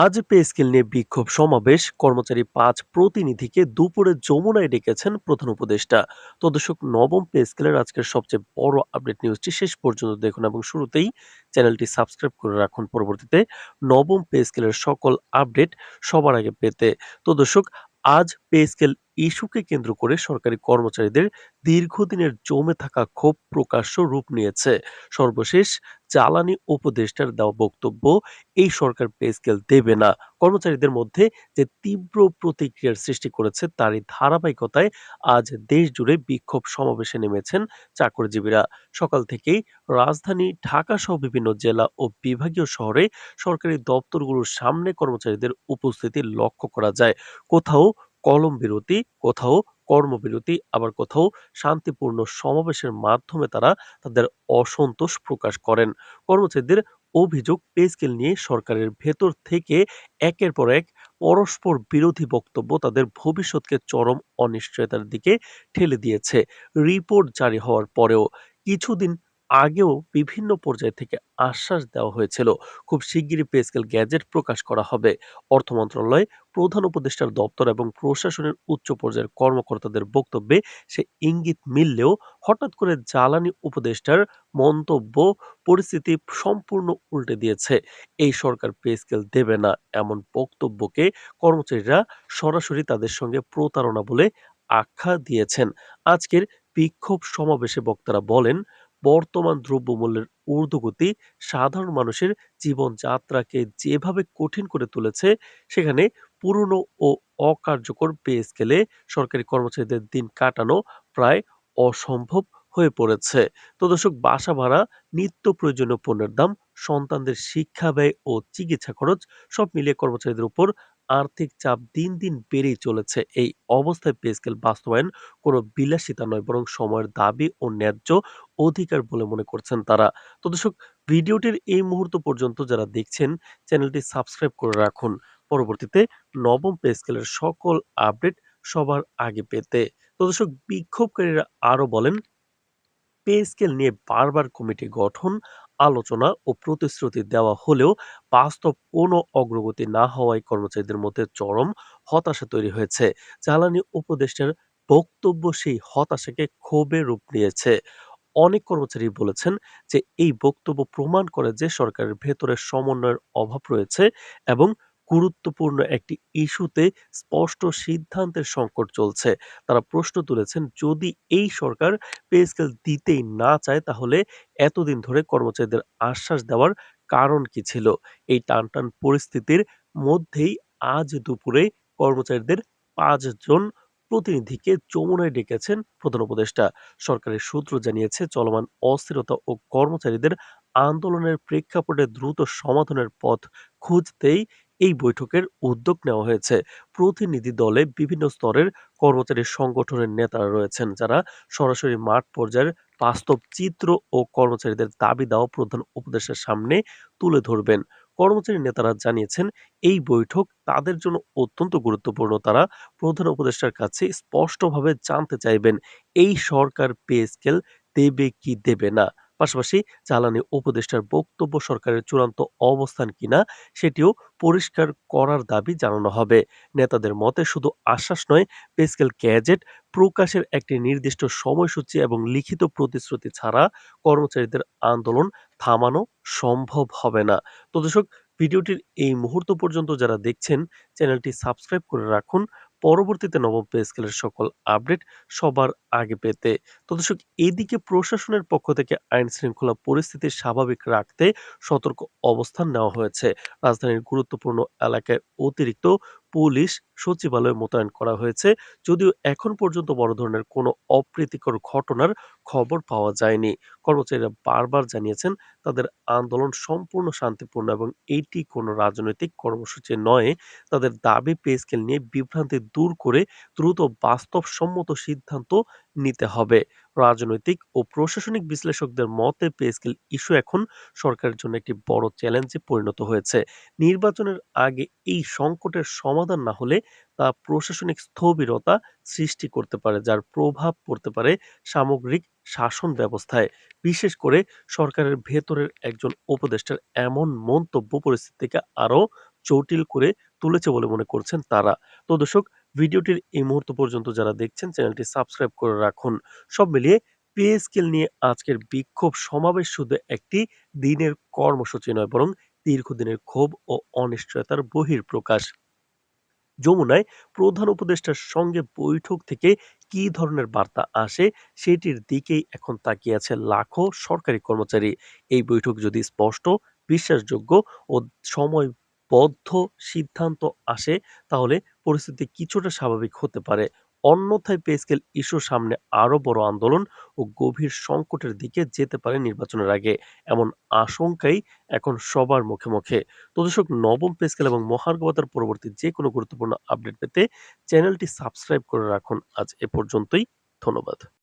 আজ pay scale নিয়ে বিক্ষোভ সমাবেশ, কর্মচারী ৫ প্রতিনিধিকে দুপুরে যমুনায় ডেকেছেন প্রধান উপদেষ্টা। তো দর্শক, নবম পে স্কেলের আজকের সবচেয়ে বড় আপডেট নিউজটি শেষ পর্যন্ত দেখুন এবং শুরুতেই চ্যানেলটি সাবস্ক্রাইব করে রাখুন পরবর্তীতে নবম পে স্কেলের সকল আপডেট সবার আগে পেতে। তো দর্শক, আজ পে স্কেল ইস্যুকে কেন্দ্র করে সরকারি কর্মচারীদের দীর্ঘদিনের জমে থাকা ক্ষোভ প্রকাশ্য রূপ নিয়েছে। সর্বশেষ জ্বালানি উপদেষ্টার দেওয়া বক্তব্য, এই সরকার পে স্কেল দেবে না, কর্মচারীদের মধ্যে যে তীব্র প্রতিক্রিয়ার সৃষ্টি করেছে তারই ধারাবাহিকতায় আজ দেশ জুড়ে বিক্ষোভ সমাবেশে নেমেছেন চাকরিজীবীরা। সকাল থেকেই রাজধানী ঢাকা সহ বিভিন্ন জেলা ও বিভাগীয় শহরে সরকারি দপ্তরগুলোর সামনে কর্মচারীদের উপস্থিতি লক্ষ্য করা যায়। কোথাও কলম বিরতি, কোথাও কর্মবিরতি, আবার কোথাও শান্তিপূর্ণ সমাবেশের মাধ্যমে তারা তাদের অসন্তোষ প্রকাশ করেন। কর্মচারীদের অভিযোগ, পে স্কেল নিয়ে সরকারের ভেতর থেকে একের পর এক পরস্পর বিরোধী বক্তব্য তাদের ভবিষ্যৎকে চরম অনিশ্চয়তার দিকে ঠেলে দিয়েছে। রিপোর্ট জারি হওয়ার পরেও কিছুদিন আগেও বিভিন্ন পর্যায় থেকে আশ্বাস দেওয়া হয়েছিল খুব শিগগিরই পে স্কেল গ্যাজেট প্রকাশ করা হবে। অর্থ মন্ত্রণালয়, প্রধান উপদেষ্টার দপ্তর এবং প্রশাসনের উচ্চ পর্যায়ের কর্মকর্তাদের বক্তব্যে সে ইঙ্গিত মিললেও হঠাৎ করে জ্বালানি উপদেষ্টার মন্তব্য পরিস্থিতি সম্পূর্ণ উল্টে দিয়েছে। এই সরকার পে স্কেল দেবে না এমন বক্তব্যকে কর্মচারীরা সরাসরি তাদের সঙ্গে প্রতারণা বলে আখ্যা দিয়েছেন। আজকের বিক্ষোভ সমাবেশে বক্তারা বলেন, বর্তমান দ্রব্যমূল্যের ঊর্ধ্বগতি সাধারণ মানুষের জীবনযাত্রাকে যেভাবে কঠিন করে তুলেছে, সেখানে পুরনো ও অকার্যকর পে স্কেলে সরকারি কর্মচারীদের দিন কাটানো প্রায় অসম্ভব হয়ে পড়েছে। তো দর্শক, বাসা ভাড়া, নিত্য প্রয়োজনীয় পণ্যের দাম, সন্তানদের শিক্ষা ব্যয় ও চিকিৎসা খরচ সব মিলিয়ে কর্মচারীদের উপর আর্থিক চাপ দিন দিন বেড়েই চলেছে। এই অবস্থায় পে স্কেল বাস্তবায়ন কোনো বিলাসিতা নয়, বরং সময়ের দাবি ও ন্যায্য অধিকার বলে মনে করছেন তারা। তো দর্শক, ভিডিওটির এই মুহূর্ত পর্যন্ত যারা দেখছেন, চ্যানেলটি সাবস্ক্রাইব করে রাখুন পরবর্তীতে নবম পে স্কেলের সকল আপডেট সবার আগে পেতে। তো দর্শক, বিক্ষোভকারীরা আরো বলেন, পে স্কেল নিয়ে বারবার কমিটি গঠন, আলোচনা ও প্রতিশ্রুতি দেওয়া হলেও বাস্তব কোনো অগ্রগতি না হওয়ায় কর্মচারীদের মধ্যে চরম হতাশা তৈরি হয়েছে। জ্বালানি উপদেষ্টার বক্তব্য সেই হতাশাকে ক্ষোভে রূপ নিয়েছে। অনেক কর্মচারী বলেছেন যে এই বক্তব্য প্রমাণ করে যে সরকারের ভেতরে সমন্বয়ের অভাব রয়েছে এবং গুরুত্বপূর্ণ একটি ইস্যুতে স্পষ্ট সিদ্ধান্তের সংকট চলছে। তারা প্রশ্ন তুলেছেন, যদি এই সরকার পে স্কেল দিতেই না চায় তাহলে এতদিন ধরে কর্মচারীদের আশ্বাস দেওয়ার কারণ কি ছিল? এই টানটান পরিস্থিতির মধ্যেই আজ দুপুরে কর্মচারীদের ৫ জন প্রতিনিধিকে যমুনায় ডেকেছেন প্রধান উপদেষ্টা। সরকারের সূত্র জানিয়েছে, চলমান অস্থিরতা ও কর্মচারীদের আন্দোলনের প্রেক্ষাপটে দ্রুত সমাধানের পথ খুঁজতেই এই বৈঠকের উদ্যোগ নেওয়া হয়েছে। প্রতিনিধি দলে বিভিন্ন স্তরের কর্মচারী সংগঠনের নেতারা রয়েছেন, যারা সরাসরি মাঠ পর্যায়ের বাস্তব চিত্র ও কর্মচারীদের দাবি দাওয়া প্রধান উপদেষ্টার সামনে তুলে ধরবেন। কর্মচারী নেতারা জানিয়েছেন, এই বৈঠক তাদের জন্য অত্যন্ত গুরুত্বপূর্ণ। তারা প্রধান উপদেষ্টার কাছে স্পষ্টভাবে জানতে চাইবেন, এই সরকার পে স্কেল দেবে কি দেবে না। পাশাপাশি জ্বালানি উপদেষ্টার বক্তব্য সরকারের চূড়ান্ত অবস্থান কিনা সেটিও পরিষ্কার করার দাবি জানানো হবে। নেতাদের মতে শুধু আশ্বাস নয়, পে স্কেল গ্যাজেট প্রকাশের একটি নির্দিষ্ট সময়সূচি এবং লিখিত প্রতিশ্রুতি ছাড়া কর্মচারীদের আন্দোলন থামানো সম্ভব হবে না। তো দর্শক, ভিডিওটির এই মুহূর্ত পর্যন্ত যারা দেখছেন, চ্যানেলটি সাবস্ক্রাইব করে রাখুন পরবর্তীতে নবম পে স্কেলের সকল আপডেট সবার আগে পেতে। তো দর্শক, এদিকে প্রশাসনের পক্ষ থেকে আইন শৃঙ্খলা পরিস্থিতি স্বাভাবিক রাখতে সতর্ক অবস্থান নেওয়া হয়েছে। রাজধানীর গুরুত্বপূর্ণ এলাকায় অতিরিক্ত পুলিশ সচিবালয় মোতায়েন করা হয়েছে। যদিও এখন পর্যন্ত বড় ধরনের কোনো অপ্রীতিকর ঘটনার খবর পাওয়া যায়নি। কর্মচারীরা বারবার জানিয়েছেন, তাদের আন্দোলন সম্পূর্ণ শান্তিপূর্ণ এবং এটি কোনো রাজনৈতিক কর্মসূচি নয়। তাদের দাবি, পে স্কেল নিয়ে বিভ্রান্তি দূর করে দ্রুত বাস্তবসম্মত সিদ্ধান্ত নিতে হবে। রাজনৈতিক ও প্রশাসনিক বিশ্লেষকদের মতে পে স্কেল ইস্যু এখন সরকারের জন্য একটি বড় চ্যালেঞ্জে পরিণত হয়েছে। নির্বাচনের আগে এই সংকটের সমাধান না হলে তা প্রশাসনিক স্থবিরতা সৃষ্টি করতে পারে, যার প্রভাব পড়তে পারে সামগ্রিক শাসন ব্যবস্থায়। বিশেষ করে সরকারের ভেতরের একজন উপদেষ্টার এমন মন্তব্য পরিস্থিতিকে আরো জটিল করে তুলেছে বলে মনে করছেন তারা। তো দর্শক, ভিডিওটির এই মুহূর্ত পর্যন্ত যারা দেখছেন চ্যানেলটি সাবস্ক্রাইব করে রাখুন। সব মিলিয়ে পে স্কেল নিয়ে আজকের বিক্ষোভ সমাবেশ শুধু একটি দিনের কর্মসূচি নয়, বরং দীর্ঘদিনের ক্ষোভ ও অনিশ্চয়তার বহিঃপ্রকাশ। যমুনায় প্রধান উপদেষ্টার সঙ্গে বৈঠক থেকে কী ধরনের বার্তা আসে সেটির দিকেই এখন তাকিয়ে আছে লাখো সরকারি কর্মচারী। এই বৈঠক যদি স্পষ্ট, বিশ্বাসযোগ্য ও সময়বদ্ধ সিদ্ধান্ত আসে, তাহলে পরিস্থিতি কিছুটা স্বাভাবিক হতে পারে। অন্যথায় পে স্কেল ইস্যুর সামনে আরো বড় আন্দোলন ও গভীর সংকটের দিকে যেতে পারে নির্বাচনের আগে, এমন আশঙ্কাই এখন সবার মুখে মুখে। তো দর্শক, নবম পে স্কেল এবং মহার্ঘ ভাতার পরবর্তী যে কোনো গুরুত্বপূর্ণ আপডেট পেতে চ্যানেলটি সাবস্ক্রাইব করে রাখুন। আজ এ পর্যন্তই। ধন্যবাদ।